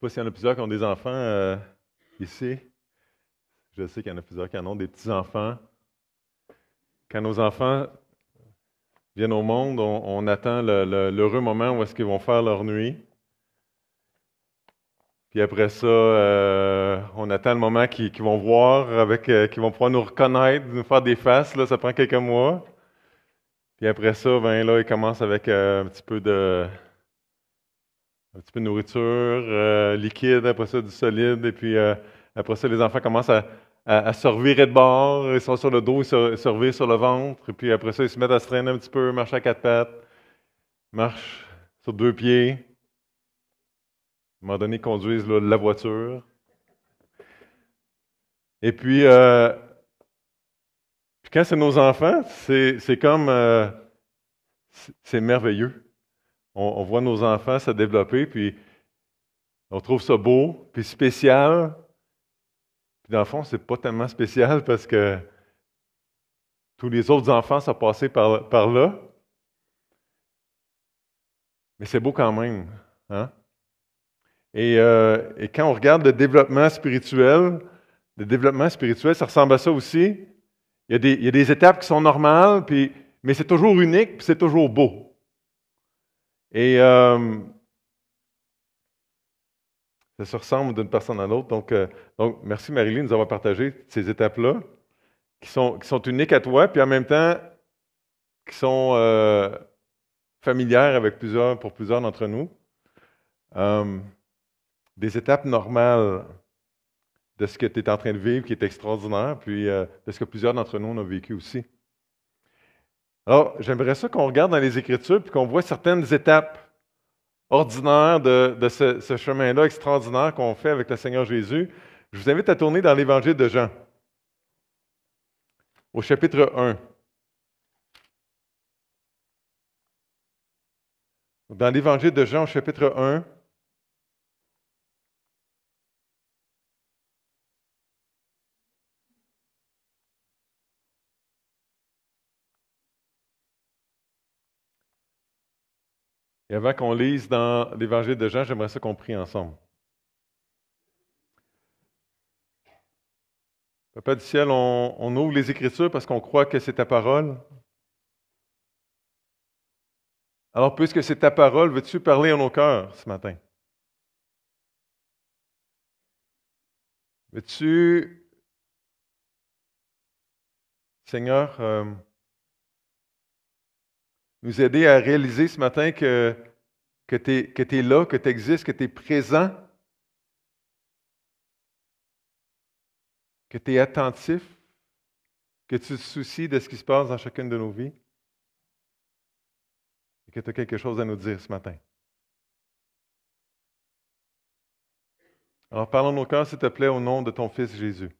pas s'il y en a plusieurs qui ont des enfants ici. Je sais qu'il y en a plusieurs qui en ont des petits-enfants. Quand nos enfants viennent au monde, on attend l'heureux moment où est-ce qu'ils vont faire leur nuit. Puis après ça, on attend le moment qu'ils vont voir, qu'ils vont pouvoir nous reconnaître, nous faire des faces. Là, ça prend quelques mois. Puis après ça, ben là, ils commencent avec un petit peu de nourriture liquide, après ça du solide, et puis après ça, les enfants commencent à se revirer de bord, ils sont sur le dos, ils se revirent sur le ventre, et puis après ça, ils se mettent à se traîner un petit peu, marchent à quatre pattes, marchent sur deux pieds. À un moment donné, ils conduisent là, la voiture. Et puis quand c'est nos enfants, c'est comme c'est merveilleux. On voit nos enfants se développer, puis on trouve ça beau, puis spécial. Puis dans le fond, c'est pas tellement spécial parce que tous les autres enfants sont passés par là. Mais c'est beau quand même. Hein? Et quand on regarde le développement spirituel, ça ressemble à ça aussi. Il y a des étapes qui sont normales, mais c'est toujours unique, puis c'est toujours beau. Et ça se ressemble d'une personne à l'autre. Donc, merci Marie-Line de nous avoir partagé ces étapes-là, qui sont uniques à toi, puis en même temps, qui sont familières pour plusieurs d'entre nous. Des étapes normales de ce que tu es en train de vivre, qui est extraordinaire, puis de ce que plusieurs d'entre nous ont vécu aussi. Alors, j'aimerais ça qu'on regarde dans les Écritures, puis qu'on voit certaines étapes ordinaire de ce chemin-là extraordinaire qu'on fait avec le Seigneur Jésus. Je vous invite à tourner dans l'Évangile de Jean, au chapitre 1. Dans l'Évangile de Jean, au chapitre 1, et avant qu'on lise dans l'Évangile de Jean, j'aimerais ça qu'on prie ensemble. Papa du ciel, on ouvre les Écritures parce qu'on croit que c'est ta parole. Alors, puisque c'est ta parole, veux-tu parler à nos cœurs ce matin? Veux-tu, Seigneur, nous aider à réaliser ce matin que tu es là, que tu existes, que tu es présent, que tu es attentif, que tu te soucies de ce qui se passe dans chacune de nos vies et que tu as quelque chose à nous dire ce matin. Alors, parlons nos cœurs, s'il te plaît, au nom de ton Fils Jésus.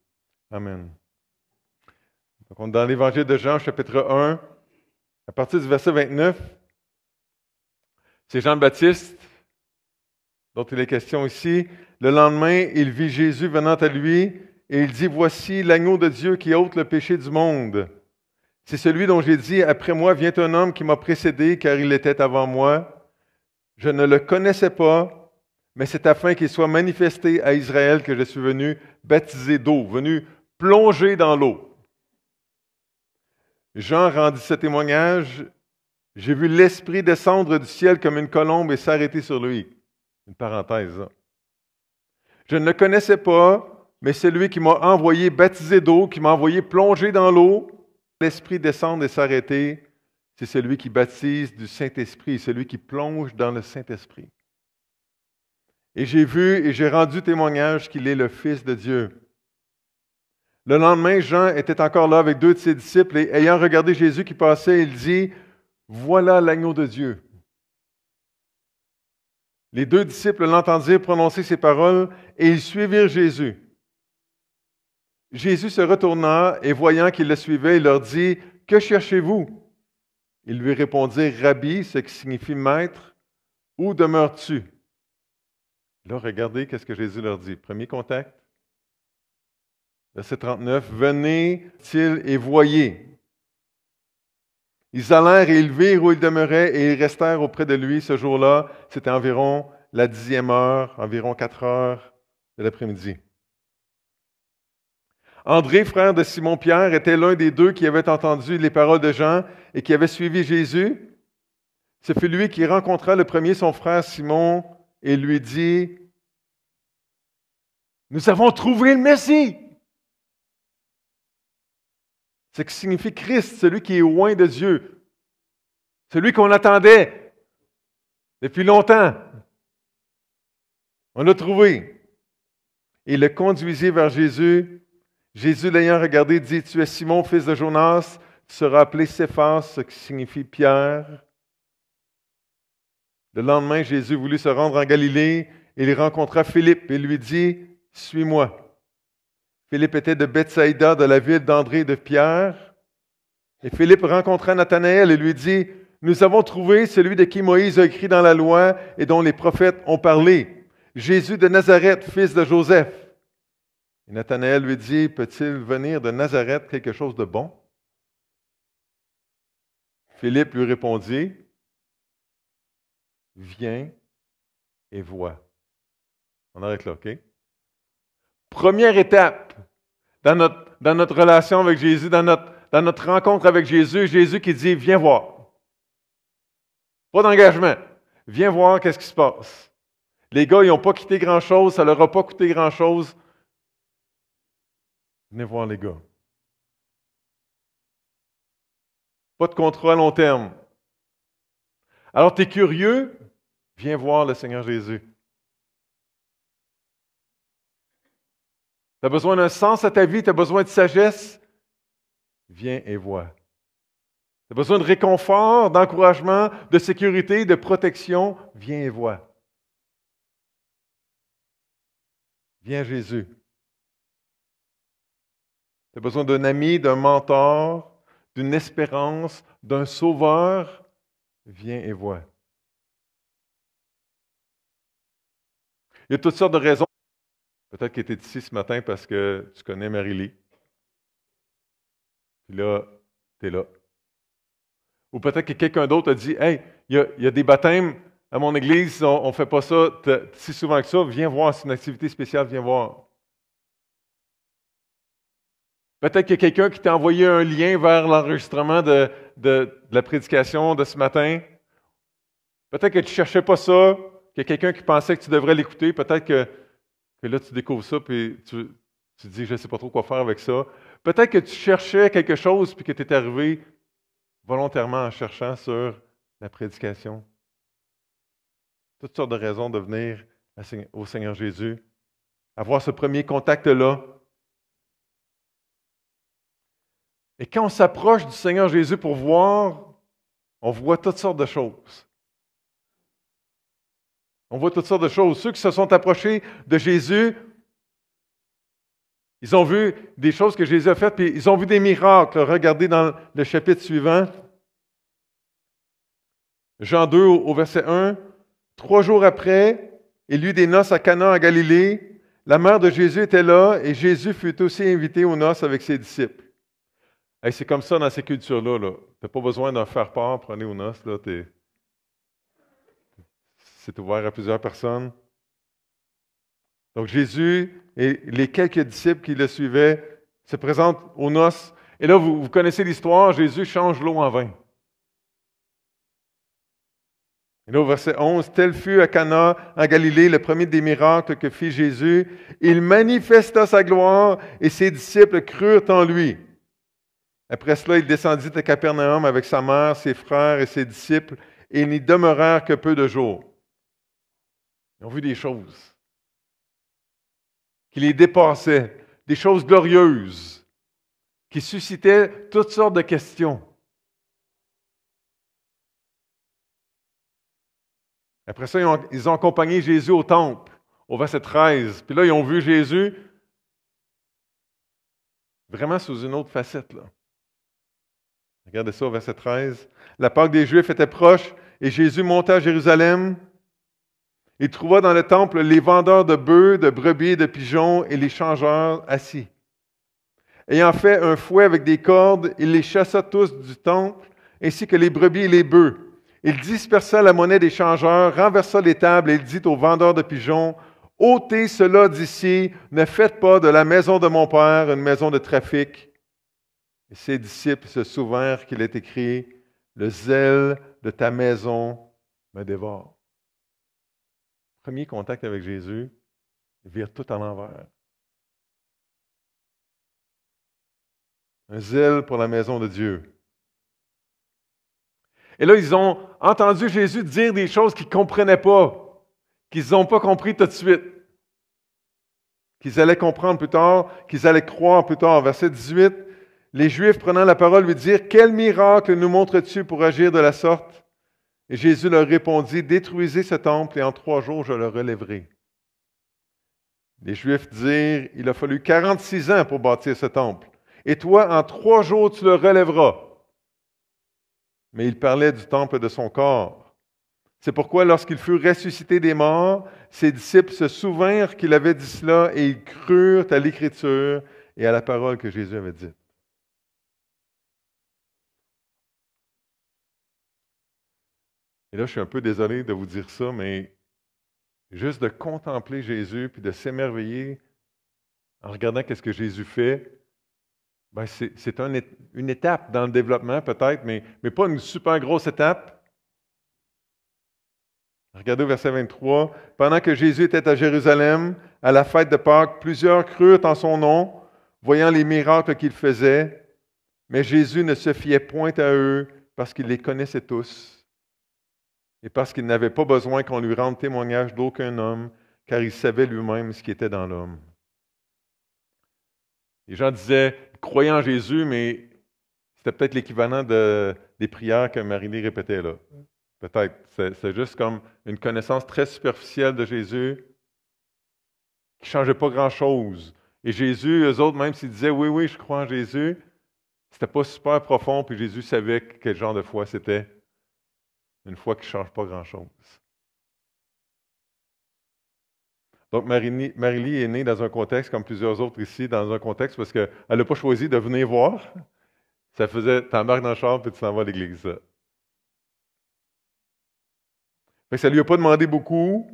Amen. Donc, on est dans l'Évangile de Jean, chapitre 1, à partir du verset 29. C'est Jean-Baptiste dont il est question ici. Le lendemain, il vit Jésus venant à lui et il dit, « Voici l'agneau de Dieu qui ôte le péché du monde. C'est celui dont j'ai dit, après moi vient un homme qui m'a précédé, car il était avant moi. Je ne le connaissais pas, mais c'est afin qu'il soit manifesté à Israël que je suis venu baptiser d'eau, venu plonger dans l'eau. » Jean rendit ce témoignage. « J'ai vu l'Esprit descendre du ciel comme une colombe et s'arrêter sur lui. » Une parenthèse. Là. Je ne le connaissais pas, mais celui qui m'a envoyé baptiser d'eau, qui m'a envoyé plonger dans l'eau, l'Esprit descendre et s'arrêter, c'est celui qui baptise du Saint-Esprit, celui qui plonge dans le Saint-Esprit. Et j'ai vu et j'ai rendu témoignage qu'il est le Fils de Dieu. Le lendemain, Jean était encore là avec deux de ses disciples et ayant regardé Jésus qui passait, il dit, « Voilà l'agneau de Dieu. » Les deux disciples l'entendirent prononcer ces paroles et ils suivirent Jésus. Jésus se retourna et voyant qu'ils le suivaient, il leur dit, « Que cherchez-vous? » Ils lui répondirent, « Rabbi », ce qui signifie « maître, où demeures-tu? » Là, regardez qu'est-ce que Jésus leur dit. Premier contact. Verset 39, « Venez-t-il et voyez. » Ils allèrent et ils virent où il demeurait et ils restèrent auprès de lui ce jour-là. C'était environ la 10e heure, environ 4 heures de l'après-midi. André, frère de Simon-Pierre, était l'un des deux qui avait entendu les paroles de Jean et qui avait suivi Jésus. Ce fut lui qui rencontra le premier son frère Simon et lui dit, « Nous avons trouvé le Messie! » Ce qui signifie Christ, celui qui est loin de Dieu, celui qu'on attendait depuis longtemps. On l'a trouvé. Il le conduisit vers Jésus. Jésus, l'ayant regardé, dit, « Tu es Simon, fils de Jonas, tu seras appelé Céphas, ce qui signifie Pierre. » Le lendemain, Jésus voulut se rendre en Galilée. Il rencontra Philippe et lui dit, « Suis-moi. » Philippe était de Bethsaïda, de la ville d'André et de Pierre. Et Philippe rencontra Nathanaël et lui dit, « Nous avons trouvé celui de qui Moïse a écrit dans la loi et dont les prophètes ont parlé, Jésus de Nazareth, fils de Joseph. » Et Nathanaël lui dit, « Peut-il venir de Nazareth quelque chose de bon? » Philippe lui répondit, « Viens et vois. » On arrête là, OK? Première étape dans notre relation avec Jésus, dans notre rencontre avec Jésus, Jésus qui dit, « Viens voir. » Pas d'engagement. Viens voir qu'est-ce qui se passe. Les gars, ils n'ont pas quitté grand-chose, ça ne leur a pas coûté grand-chose. Venez voir les gars. Pas de contrat à long terme. Alors, tu es curieux? Viens voir le Seigneur Jésus. Tu as besoin d'un sens à ta vie, tu as besoin de sagesse? Viens et vois. Tu as besoin de réconfort, d'encouragement, de sécurité, de protection? Viens et vois. Viens à Jésus. Tu as besoin d'un ami, d'un mentor, d'une espérance, d'un sauveur? Viens et vois. Il y a toutes sortes de raisons. Peut-être que tu es ici ce matin parce que tu connais Marie-Lie. Puis là, tu es là. Ou peut-être que quelqu'un d'autre a dit, « Hey, il y a des baptêmes à mon église, on ne fait pas ça si souvent que ça. Viens voir, c'est une activité spéciale, viens voir. » Peut-être qu'il y a quelqu'un qui t'a envoyé un lien vers l'enregistrement de la prédication de ce matin. Peut-être que tu ne cherchais pas ça, qu'il y a quelqu'un qui pensait que tu devrais l'écouter. Peut-être que là, tu découvres ça et tu te dis, je ne sais pas trop quoi faire avec ça. Peut-être que tu cherchais quelque chose puis que tu es arrivé volontairement en cherchant sur la prédication. Toutes sortes de raisons de venir au Seigneur Jésus. Avoir ce premier contact-là. Et quand on s'approche du Seigneur Jésus pour voir, on voit toutes sortes de choses. On voit toutes sortes de choses. Ceux qui se sont approchés de Jésus, ils ont vu des choses que Jésus a faites, puis ils ont vu des miracles. Regardez dans le chapitre suivant. Jean 2 au verset 1. 3 jours après, il y eut des noces à Cana en Galilée. La mère de Jésus était là et Jésus fut aussi invité aux noces avec ses disciples. Hey, c'est comme ça dans ces cultures-là. Là. Tu n'as pas besoin d'en faire part pour aller aux noces. Là, c'est ouvert à plusieurs personnes. Donc Jésus et les quelques disciples qui le suivaient se présentent aux noces. Et là, vous connaissez l'histoire, Jésus change l'eau en vin. Et là, au verset 11, « Tel fut à Cana, en Galilée, le premier des miracles que fit Jésus. Il manifesta sa gloire et ses disciples crurent en lui. » Après cela, il descendit à Capernaum avec sa mère, ses frères et ses disciples, et ils n'y demeurèrent que peu de jours. Ils ont vu des choses qui les dépassaient, des choses glorieuses, qui suscitaient toutes sortes de questions. Après ça, ils ont accompagné Jésus au temple, au verset 13. Puis là, ils ont vu Jésus vraiment sous une autre facette, là. Regardez ça au verset 13. La Pâque des Juifs était proche et Jésus monta à Jérusalem. Il trouva dans le temple les vendeurs de bœufs, de brebis et de pigeons et les changeurs assis. Ayant fait un fouet avec des cordes, il les chassa tous du temple, ainsi que les brebis et les bœufs. Il dispersa la monnaie des changeurs, renversa les tables et il dit aux vendeurs de pigeons, « Ôtez cela d'ici, ne faites pas de la maison de mon Père une maison de trafic. » Et ses disciples se souvinrent qu'il est écrit, « Le zèle de ta maison me dévore. » Premier contact avec Jésus, il vire tout à l'envers. Un zèle pour la maison de Dieu. Et là, ils ont entendu Jésus dire des choses qu'ils ne comprenaient pas, qu'ils n'ont pas compris tout de suite, qu'ils allaient comprendre plus tard, qu'ils allaient croire plus tard. Verset 18, les Juifs prenant la parole lui dirent, « Quel miracle nous montres-tu pour agir de la sorte? » Et Jésus leur répondit, « Détruisez ce temple et en 3 jours je le relèverai. » Les Juifs dirent, « Il a fallu 46 ans pour bâtir ce temple. Et toi, en 3 jours, tu le relèveras. » Mais il parlait du temple de son corps. C'est pourquoi, lorsqu'il fut ressuscité des morts, ses disciples se souvinrent qu'il avait dit cela et ils crurent à l'Écriture et à la parole que Jésus avait dite. Et là, je suis un peu désolé de vous dire ça, mais juste de contempler Jésus puis de s'émerveiller en regardant qu'est-ce que Jésus fait, ben c'est une étape dans le développement peut-être, mais pas une super grosse étape. Regardez au verset 23. « Pendant que Jésus était à Jérusalem, à la fête de Pâques, plusieurs crurent en son nom, voyant les miracles qu'il faisait. Mais Jésus ne se fiait point à eux, parce qu'il les connaissait tous, et parce qu'il n'avait pas besoin qu'on lui rende témoignage d'aucun homme, car il savait lui-même ce qui était dans l'homme. » Les gens disaient, croyez en Jésus, mais c'était peut-être l'équivalent des prières que Marie-Lie répétait là. Peut-être. C'est juste comme une connaissance très superficielle de Jésus qui ne changeait pas grand-chose. Et Jésus, eux autres, même s'ils disaient, oui, oui, je crois en Jésus, c'était pas super profond, puis Jésus savait quel genre de foi c'était. Une foi qui ne change pas grand-chose. Donc, Marie-Lie est née dans un contexte, comme plusieurs autres ici, dans un contexte parce qu'elle n'a pas choisi de venir voir. Ça faisait, t'embarques dans le char puis tu s'en vas à l'église. Ça ne lui a pas demandé beaucoup.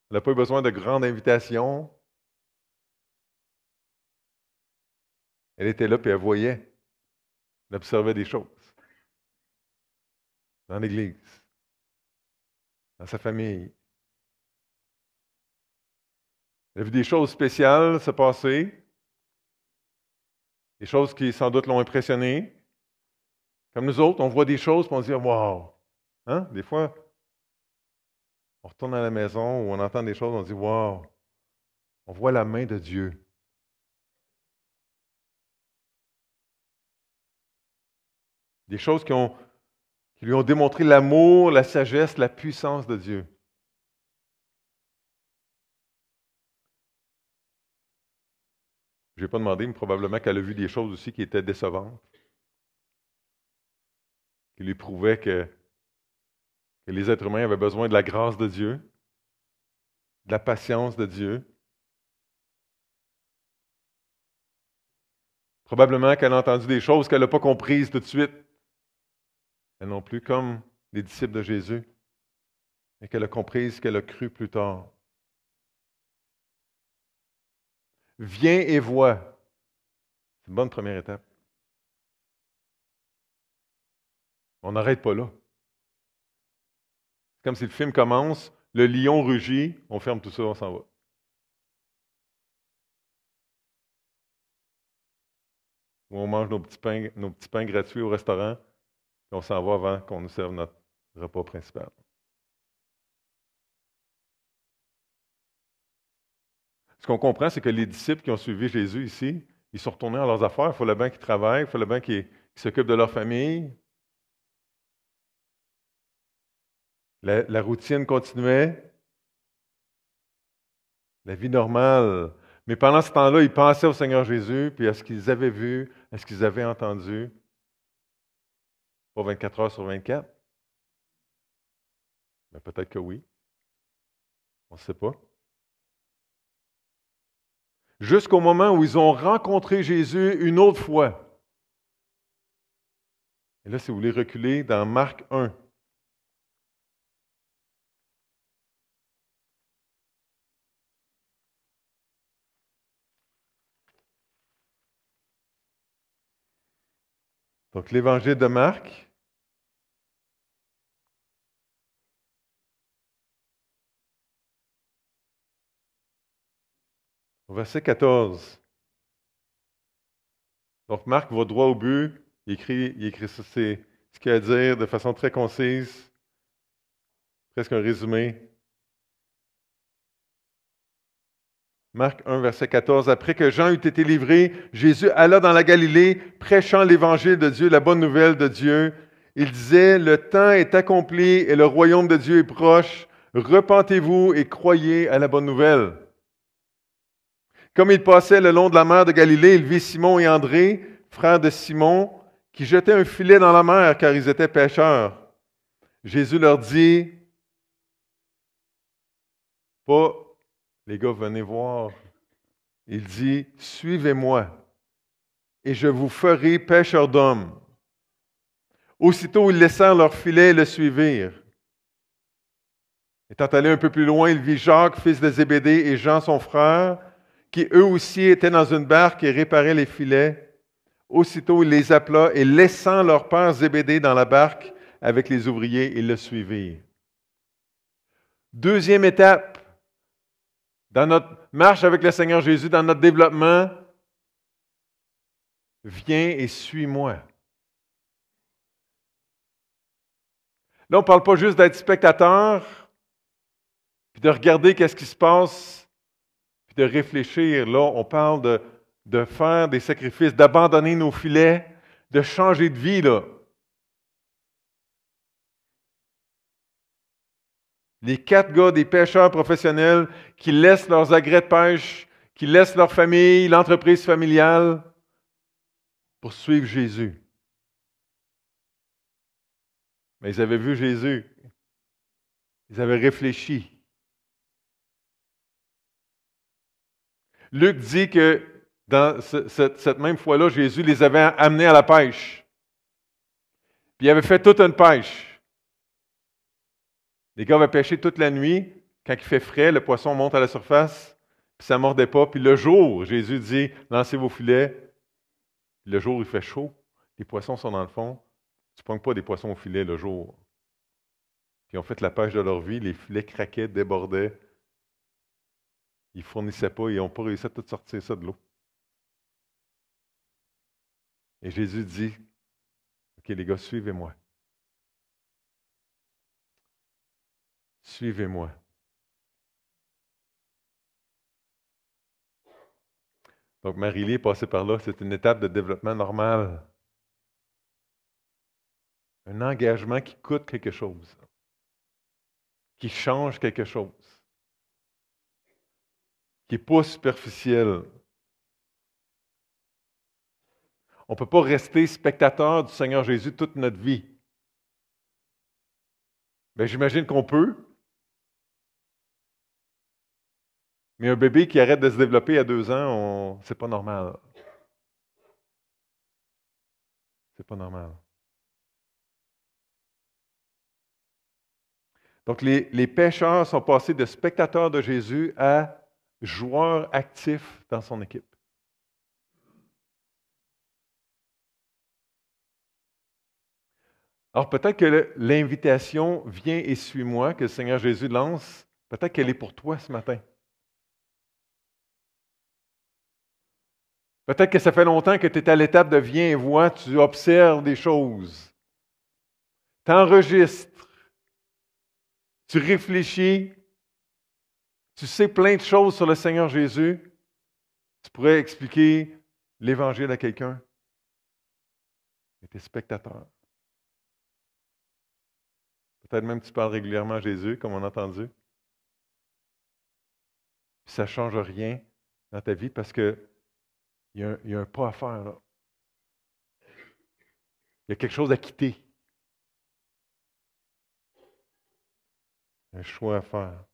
Elle n'a pas eu besoin de grandes invitations. Elle était là puis elle voyait. Elle observait des choses. Dans l'église. Dans sa famille. Elle a vu des choses spéciales se passer. Des choses qui, sans doute, l'ont impressionné. Comme nous autres, on voit des choses et on se dit « Wow! » Hein? Des fois, on retourne à la maison ou on entend des choses, on se dit « Wow! » On voit la main de Dieu. Des choses qui lui ont démontré l'amour, la sagesse, la puissance de Dieu. Je n'ai pas demandé, mais probablement qu'elle a vu des choses aussi qui étaient décevantes, qui lui prouvaient que les êtres humains avaient besoin de la grâce de Dieu, de la patience de Dieu. Probablement qu'elle a entendu des choses qu'elle n'a pas comprises tout de suite. Elle non plus, comme les disciples de Jésus, mais qu'elle a comprises, qu'elle a cru plus tard. Viens et vois. C'est une bonne première étape. On n'arrête pas là. C'est comme si le film commence, le lion rugit, on ferme tout ça, on s'en va. Ou on mange nos petits pains gratuits au restaurant, puis on s'en va avant qu'on nous serve notre repas principal. Ce qu'on comprend, c'est que les disciples qui ont suivi Jésus ici, ils sont retournés à leurs affaires. Il fallait bien qu'ils travaillent, il fallait bien qu'ils s'occupent de leur famille. La routine continuait. La vie normale. Mais pendant ce temps-là, ils pensaient au Seigneur Jésus, puis à ce qu'ils avaient vu, à ce qu'ils avaient entendu. Pas 24 heures sur 24. Mais peut-être que oui. On ne sait pas. Jusqu'au moment où ils ont rencontré Jésus une autre fois. Et là, si vous voulez reculer dans Marc 1. Donc, l'Évangile de Marc. Au verset 14. Donc, Marc va droit au but. Il écrit ça, c'est ce qu'il a à dire de façon très concise, presque un résumé. Marc 1, verset 14. Après que Jean eut été livré, Jésus alla dans la Galilée, prêchant l'Évangile de Dieu, la bonne nouvelle de Dieu. Il disait, le temps est accompli et le royaume de Dieu est proche. Repentez-vous et croyez à la bonne nouvelle. Comme il passait le long de la mer de Galilée, il vit Simon et André, frères de Simon, qui jetaient un filet dans la mer car ils étaient pêcheurs. Jésus leur dit, pas, les gars, venez voir. Il dit, suivez-moi et je vous ferai pêcheurs d'hommes. Aussitôt, ils laissèrent leur filet et le suivirent. Étant allé un peu plus loin, il vit Jacques, fils de Zébédée, et Jean, son frère, qui eux aussi étaient dans une barque et réparaient les filets. Aussitôt, il les appela et laissant leur père Zébédée dans la barque avec les ouvriers, ils le suivirent. Deuxième étape, dans notre marche avec le Seigneur Jésus, dans notre développement, viens et suis-moi. Là, on ne parle pas juste d'être spectateur, puis de regarder qu'est-ce qui se passe, puis de réfléchir. Là, on parle de faire des sacrifices, d'abandonner nos filets, de changer de vie, là. Les 4 gars, des pêcheurs professionnels qui laissent leurs agrès de pêche, qui laissent leur famille, l'entreprise familiale, pour suivre Jésus. Mais ils avaient vu Jésus. Ils avaient réfléchi. Luc dit que dans cette même fois-là, Jésus les avait amenés à la pêche. Puis il avait fait toute une pêche. Les gars avaient pêché toute la nuit. Quand il fait frais, le poisson monte à la surface, puis ça ne mordait pas. Puis le jour, Jésus dit, lancez vos filets. Puis le jour, il fait chaud. Les poissons sont dans le fond. Tu ne pognes pas des poissons au filet le jour. Puis ils ont fait la pêche de leur vie. Les filets craquaient, débordaient. Ils ne fournissaient pas. Ils n'ont pas réussi à tout sortir ça de l'eau. Et Jésus dit, OK, les gars, suivez-moi. Suivez-moi. Donc, Marie-Lie est passée par là. C'est une étape de développement normal. Un engagement qui coûte quelque chose. Qui change quelque chose. Qui n'est pas superficiel. On ne peut pas rester spectateur du Seigneur Jésus toute notre vie. Bien, j'imagine qu'on peut. Mais un bébé qui arrête de se développer à 2 ans, c'est pas normal. C'est pas normal. Donc, les pêcheurs sont passés de spectateurs de Jésus à joueurs actifs dans son équipe. Alors, peut-être que l'invitation « Viens et suis-moi » que le Seigneur Jésus lance, peut-être qu'elle est pour toi ce matin. Peut-être que ça fait longtemps que tu es à l'étape de viens et vois, tu observes des choses. Tu enregistres. Tu réfléchis. Tu sais plein de choses sur le Seigneur Jésus. Tu pourrais expliquer l'Évangile à quelqu'un. Mais tu es spectateur. Peut-être même que tu parles régulièrement à Jésus, comme on a entendu. Puis ça ne change rien dans ta vie parce que il y a un pas à faire là. Il y a quelque chose à quitter. Un choix à faire.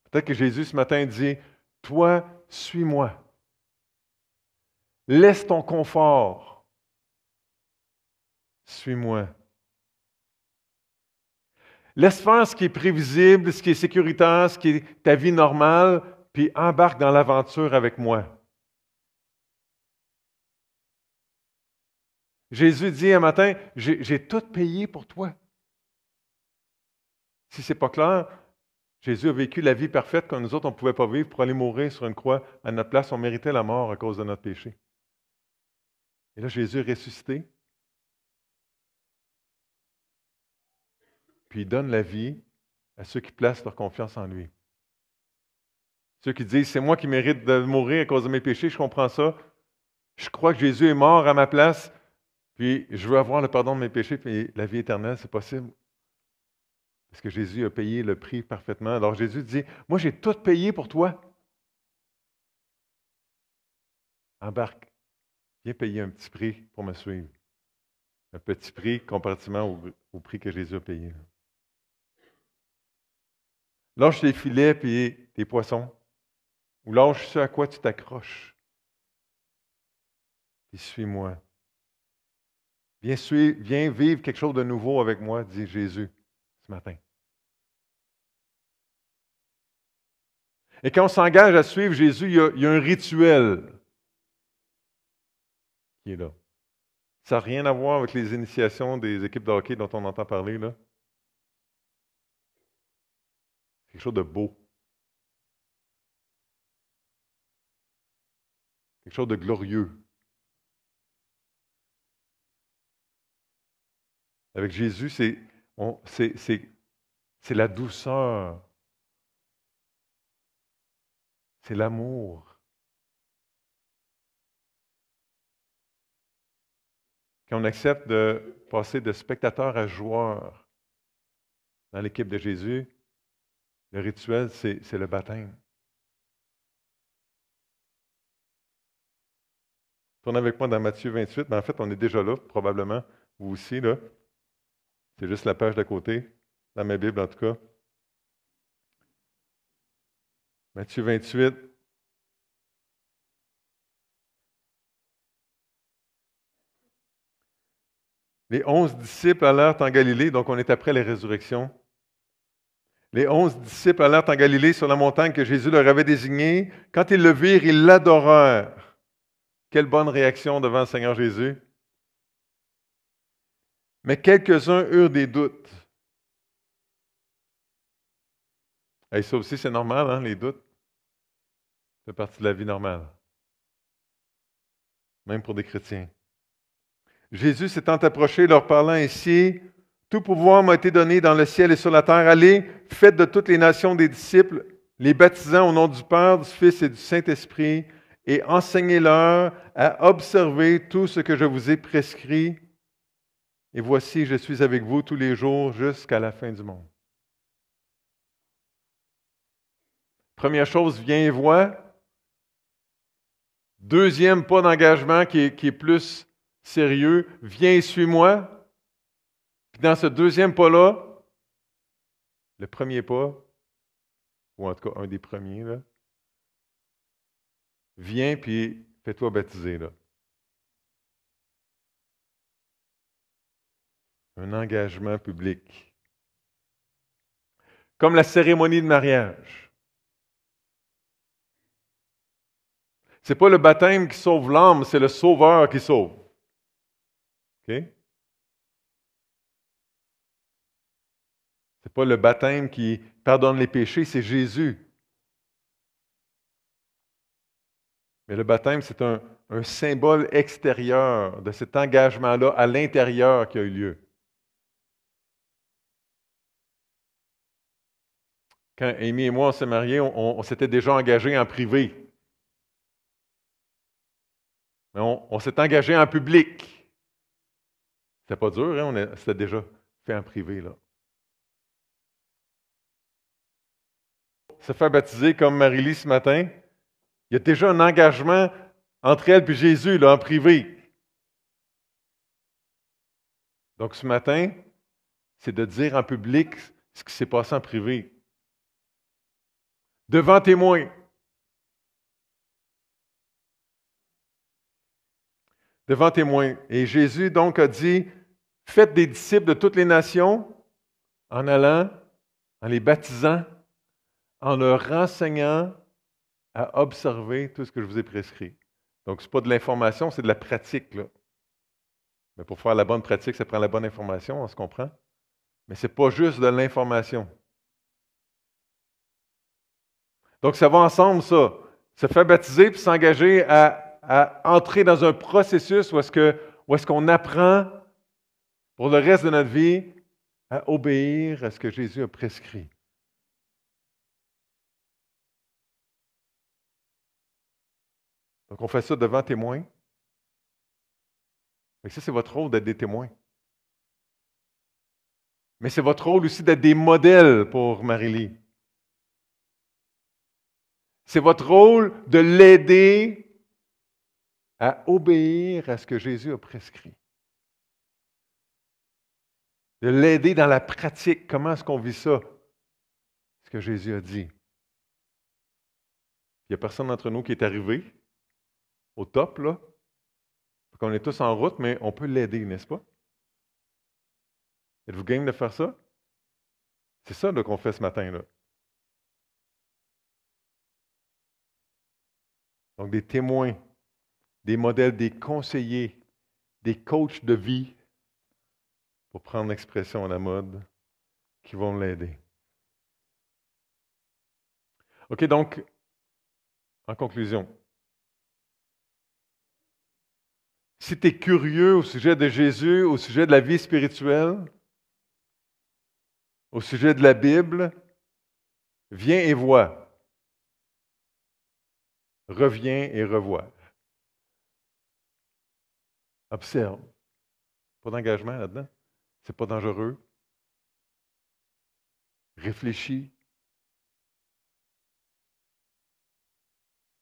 Peut-être que Jésus ce matin dit, toi, suis-moi. Laisse ton confort. suis-moi. Laisse faire ce qui est prévisible, ce qui est sécuritaire, ce qui est ta vie normale, puis embarque dans l'aventure avec moi. Jésus dit un matin, j'ai tout payé pour toi. Si ce n'est pas clair, Jésus a vécu la vie parfaite que nous autres, on ne pouvait pas vivre pour aller mourir sur une croix. À notre place, on méritait la mort à cause de notre péché. Et là, Jésus est ressuscité. Puis il donne la vie à ceux qui placent leur confiance en lui. Ceux qui disent, c'est moi qui mérite de mourir à cause de mes péchés, je comprends ça. Je crois que Jésus est mort à ma place, puis je veux avoir le pardon de mes péchés, puis la vie éternelle, c'est possible. Parce que Jésus a payé le prix parfaitement. Alors Jésus dit, moi j'ai tout payé pour toi. Embarque, viens payer un petit prix pour me suivre. Un petit prix comparativement au prix que Jésus a payé. Lâche tes filets et tes poissons. Ou lâche ce à quoi tu t'accroches. Puis suis-moi. Viens vivre quelque chose de nouveau avec moi, dit Jésus ce matin. Et quand on s'engage à suivre Jésus, il y a un rituel qui est là. Ça n'a rien à voir avec les initiations des équipes de hockey dont on entend parler, là. C'est quelque chose de beau. Quelque chose de glorieux. Avec Jésus, c'est la douceur. C'est l'amour. Quand on accepte de passer de spectateur à joueur dans l'équipe de Jésus, le rituel, c'est le baptême. Tournez avec moi dans Matthieu 28, mais en fait, on est déjà là, probablement, vous aussi, là. C'est juste la page d'à côté, dans ma Bible en tout cas. Matthieu 28. Les 11 disciples allèrent en Galilée, donc on est après les résurrections. Les 11 disciples allèrent en Galilée sur la montagne que Jésus leur avait désignée. Quand ils le virent, ils l'adorèrent. Quelle bonne réaction devant le Seigneur Jésus. Mais quelques-uns eurent des doutes. Et ça aussi, c'est normal, hein, les doutes. Ça fait partie de la vie normale. Même pour des chrétiens. Jésus s'étant approché, leur parlant ainsi, « Tout pouvoir m'a été donné dans le ciel et sur la terre. Allez, faites de toutes les nations des disciples, les baptisant au nom du Père, du Fils et du Saint-Esprit, et enseignez-leur à observer tout ce que je vous ai prescrit. Et voici, je suis avec vous tous les jours jusqu'à la fin du monde. » Première chose, viens et vois. Deuxième pas d'engagement qui est plus sérieux, viens et suis-moi. Puis dans ce deuxième pas-là, le premier pas, ou en tout cas un des premiers, là, viens puis fais-toi baptiser. Là. Un engagement public. Comme la cérémonie de mariage. Ce n'est pas le baptême qui sauve l'âme, c'est le sauveur qui sauve. OK? Ce n'est pas le baptême qui pardonne les péchés, c'est Jésus. Mais le baptême, c'est un symbole extérieur de cet engagement-là à l'intérieur qui a eu lieu. Quand Amy et moi, on s'est mariés, on s'était déjà engagés en privé. Mais on s'est engagé en public. C'était pas dur, hein? C'était déjà fait en privé, là. Se faire baptiser comme Marie-Lie ce matin, il y a déjà un engagement entre elle et Jésus, là, en privé. Donc ce matin, c'est de dire en public ce qui s'est passé en privé. Devant témoins. Devant témoins. Et Jésus donc a dit, Faites des disciples de toutes les nations en allant, en les baptisant, en leur renseignant à observer tout ce que je vous ai prescrit. Donc, ce n'est pas de l'information, c'est de la pratique, là. Mais pour faire la bonne pratique, ça prend la bonne information, on se comprend? Mais ce n'est pas juste de l'information. Donc, ça va ensemble, ça. Se faire baptiser puis s'engager à entrer dans un processus où est-ce qu'on apprend pour le reste de notre vie à obéir à ce que Jésus a prescrit. Donc, on fait ça devant témoins. Et ça, c'est votre rôle d'être des témoins. Mais c'est votre rôle aussi d'être des modèles pour Marie-Lie. C'est votre rôle de l'aider à obéir à ce que Jésus a prescrit. De l'aider dans la pratique. Comment est-ce qu'on vit ça? Ce que Jésus a dit. Il n'y a personne d'entre nous qui est arrivé au top, là. On est tous en route, mais on peut l'aider, n'est-ce pas? Êtes-vous game de faire ça? C'est ça qu'on fait ce matin-là. Donc, des témoins, des modèles, des conseillers, des coachs de vie, pour prendre l'expression à la mode, qui vont l'aider. OK, donc, en conclusion, si tu es curieux au sujet de Jésus, au sujet de la vie spirituelle, au sujet de la Bible, viens et vois. Reviens et revois. Observe. Pas d'engagement là-dedans. C'est pas dangereux. Réfléchis.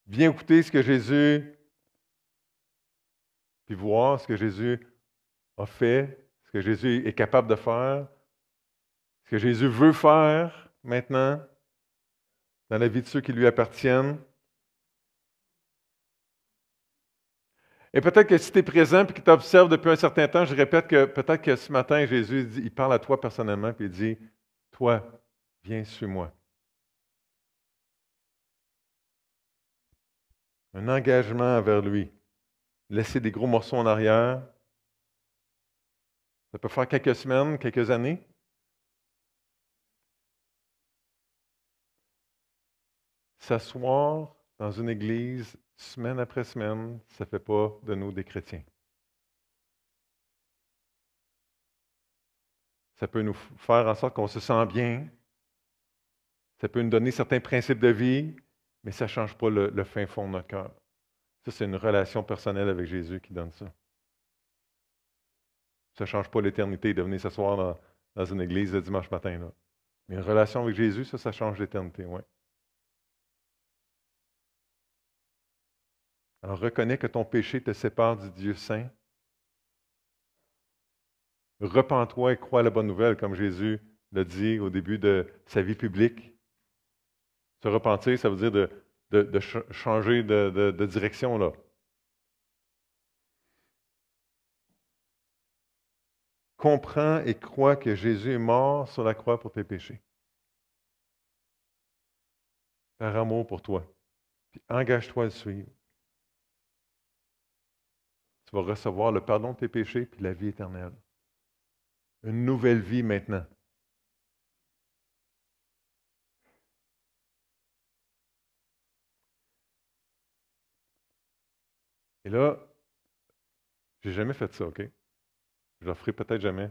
Viens écouter ce que Jésus, puis voir ce que Jésus a fait, ce que Jésus est capable de faire, ce que Jésus veut faire maintenant dans la vie de ceux qui lui appartiennent. Et peut-être que si tu es présent et que tu observes depuis un certain temps, je répète que peut-être que ce matin, Jésus dit, il parle à toi personnellement et il dit, toi, viens, suis-moi. Un engagement envers lui. Laisser des gros morceaux en arrière. Ça peut faire quelques semaines, quelques années. S'asseoir dans une église semaine après semaine, ça ne fait pas de nous des chrétiens. Ça peut nous faire en sorte qu'on se sent bien. Ça peut nous donner certains principes de vie, mais ça ne change pas le fin fond de notre cœur. Ça, c'est une relation personnelle avec Jésus qui donne ça. Ça ne change pas l'éternité de venir s'asseoir dans une église le dimanche matin. Là. Mais une relation avec Jésus, ça change l'éternité, oui. Alors, reconnais que ton péché te sépare du Dieu saint. Repens-toi et crois la bonne nouvelle, comme Jésus l'a dit au début de sa vie publique. Se repentir, ça veut dire de changer de direction, là. Comprends et crois que Jésus est mort sur la croix pour tes péchés. Par amour pour toi. Puis engage-toi à le suivre. Tu vas recevoir le pardon de tes péchés puis la vie éternelle. Une nouvelle vie maintenant. Et là, j'ai jamais fait ça, OK? Je le ferai peut-être jamais.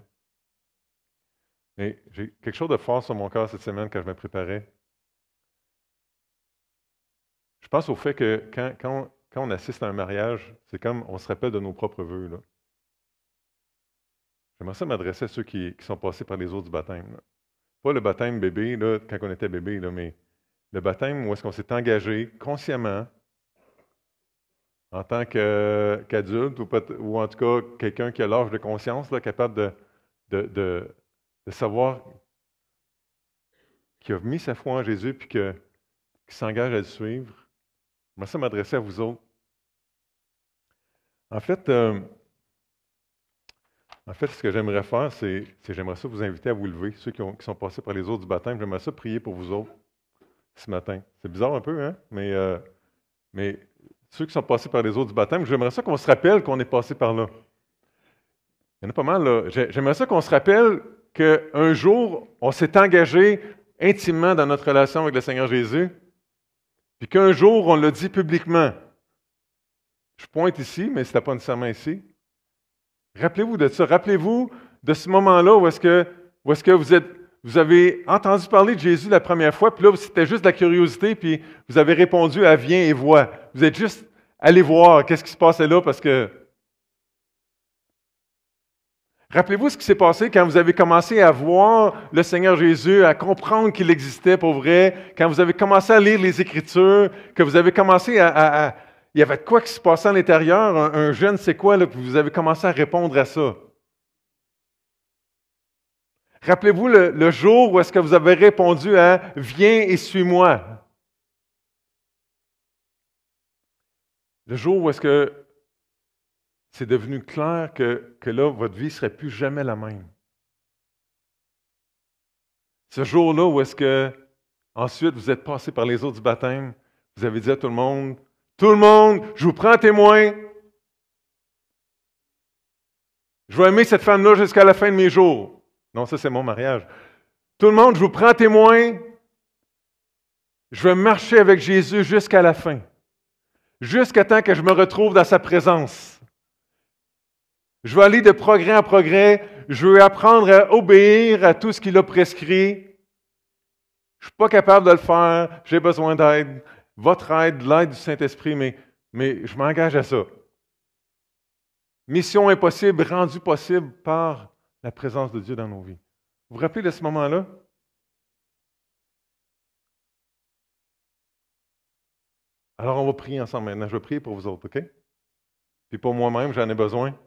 Mais j'ai quelque chose de fort sur mon cœur cette semaine quand je me préparais. Je pense au fait que quand on assiste à un mariage, c'est comme on se rappelle de nos propres vœux. Là. J'aimerais ça m'adresser à ceux qui sont passés par les eaux du baptême. Là. Pas le baptême bébé, là, quand on était bébé, là, mais le baptême où est-ce qu'on s'est engagé consciemment en tant qu'adulte ou en tout cas quelqu'un qui a l'âge de conscience, là, capable de savoir qui a mis sa foi en Jésus puis qui s'engage à le suivre. J'aimerais ça m'adresser à vous autres. En fait, En fait, ce que j'aimerais faire, c'est j'aimerais ça vous inviter à vous lever, ceux qui sont passés par les eaux du baptême. J'aimerais ça prier pour vous autres ce matin. C'est bizarre un peu, hein? Mais ceux qui sont passés par les eaux du baptême, j'aimerais ça qu'on se rappelle qu'on est passé par là. Il y en a pas mal, là. J'aimerais ça qu'on se rappelle qu'un jour, on s'est engagé intimement dans notre relation avec le Seigneur Jésus, puis qu'un jour, on l'a dit publiquement. Je pointe ici, mais ce n'était pas nécessairement ici. Rappelez-vous de ça. Rappelez-vous de ce moment-là où est-ce que vous avez entendu parler de Jésus la première fois, puis là, c'était juste de la curiosité, puis vous avez répondu à viens et vois. Vous êtes juste allé voir qu'est-ce qui se passait là, parce que rappelez-vous ce qui s'est passé quand vous avez commencé à voir le Seigneur Jésus, à comprendre qu'il existait pour vrai, quand vous avez commencé à lire les Écritures, que vous avez commencé il y avait de quoi qui se passait à l'intérieur, un je ne sais quoi, là, puis vous avez commencé à répondre à ça. Rappelez-vous le jour où est-ce que vous avez répondu à « Viens et suis-moi ». Le jour où est-ce que c'est devenu clair que là, votre vie ne serait plus jamais la même. Ce jour-là où est-ce que, ensuite, vous êtes passé par les eaux du baptême, vous avez dit à tout le monde, je vous prends témoin, je vais aimer cette femme-là jusqu'à la fin de mes jours. Non, ça c'est mon mariage. Tout le monde, je vous prends témoin, je vais marcher avec Jésus jusqu'à la fin, jusqu'à temps que je me retrouve dans sa présence. Je vais aller de progrès en progrès, je veux apprendre à obéir à tout ce qu'il a prescrit. Je ne suis pas capable de le faire, j'ai besoin d'aide, votre aide, l'aide du Saint-Esprit, mais je m'engage à ça. Mission impossible rendue possible par la présence de Dieu dans nos vies. Vous vous rappelez de ce moment-là? Alors, on va prier ensemble maintenant. Je vais prier pour vous autres, OK? Puis pour moi-même, j'en ai besoin.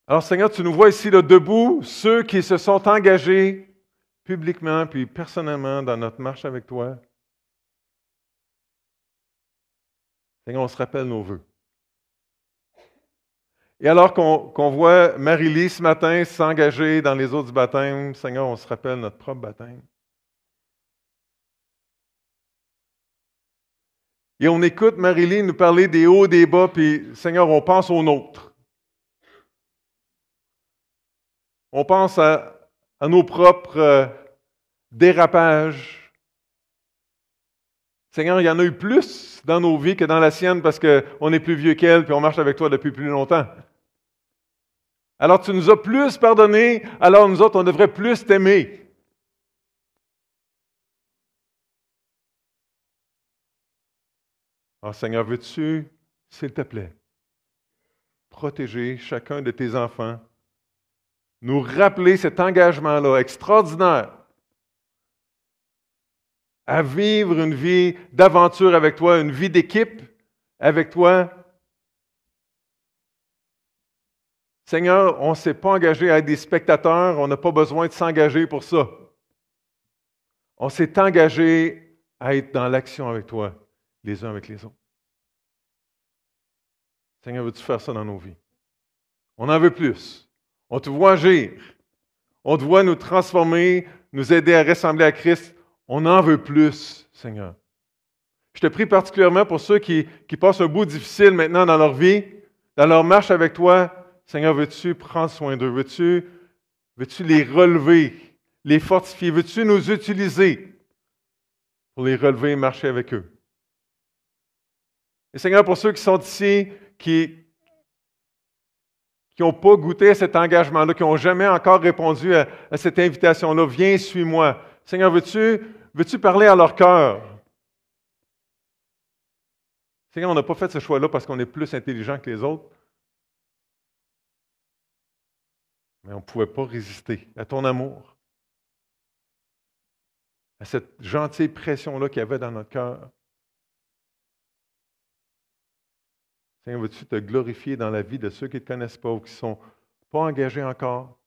Alors, Seigneur, tu nous vois ici, là, debout, ceux qui se sont engagés publiquement puis personnellement dans notre marche avec toi. Seigneur, on se rappelle nos vœux. Et alors qu'on voit Marie-Lie ce matin s'engager dans les eaux du baptême, Seigneur, on se rappelle notre propre baptême. Et on écoute Marie-Lie nous parler des hauts, des bas, puis Seigneur, on pense aux nôtres. On pense à nos propres dérapages. Seigneur, il y en a eu plus dans nos vies que dans la sienne parce qu'on est plus vieux qu'elle puis on marche avec toi depuis plus longtemps. Alors tu nous as plus pardonné, alors nous autres, on devrait plus t'aimer. Alors Seigneur, veux-tu, s'il te plaît, protéger chacun de tes enfants, nous rappeler cet engagement-là extraordinaire à vivre une vie d'aventure avec toi, une vie d'équipe avec toi. Seigneur, on ne s'est pas engagé à être des spectateurs, on n'a pas besoin de s'engager pour ça. On s'est engagé à être dans l'action avec toi, les uns avec les autres. Seigneur, veux-tu faire ça dans nos vies? On en veut plus. On te voit agir. On te voit nous transformer, nous aider à ressembler à Christ. On en veut plus, Seigneur. Je te prie particulièrement pour ceux qui passent un bout difficile maintenant dans leur vie, dans leur marche avec toi. Seigneur, veux-tu prendre soin d'eux? Veux-tu les relever, les fortifier? Veux-tu nous utiliser pour les relever et marcher avec eux? Et Seigneur, pour ceux qui sont ici, qui n'ont pas goûté à cet engagement-là, qui n'ont jamais encore répondu à cette invitation-là, viens, suis-moi. Seigneur, veux-tu parler à leur cœur? Seigneur, on n'a pas fait ce choix-là parce qu'on est plus intelligent que les autres. Mais on ne pouvait pas résister à ton amour, à cette gentille pression-là qu'il y avait dans notre cœur. Seigneur, veux-tu te glorifier dans la vie de ceux qui ne te connaissent pas ou qui ne sont pas engagés encore?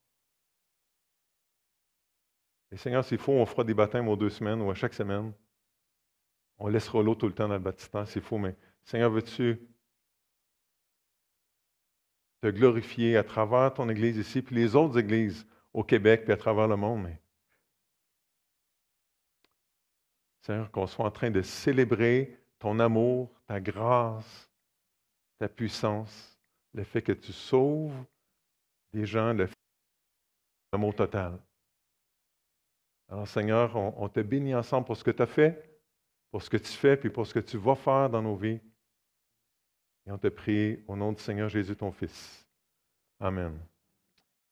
Et Seigneur, s'il faut, on fera des baptêmes aux 2 semaines ou à chaque semaine. On laissera l'eau tout le temps dans le baptistère s'il faut, mais Seigneur, veux-tu te glorifier à travers ton Église ici, puis les autres églises au Québec, puis à travers le monde. Mais, Seigneur, qu'on soit en train de célébrer ton amour, ta grâce, ta puissance, le fait que tu sauves des gens, le fait que tu as l'amour total. Alors, Seigneur, on te bénit ensemble pour ce que tu as fait, pour ce que tu fais, puis pour ce que tu vas faire dans nos vies. Et on te prie au nom du Seigneur Jésus, ton Fils. Amen.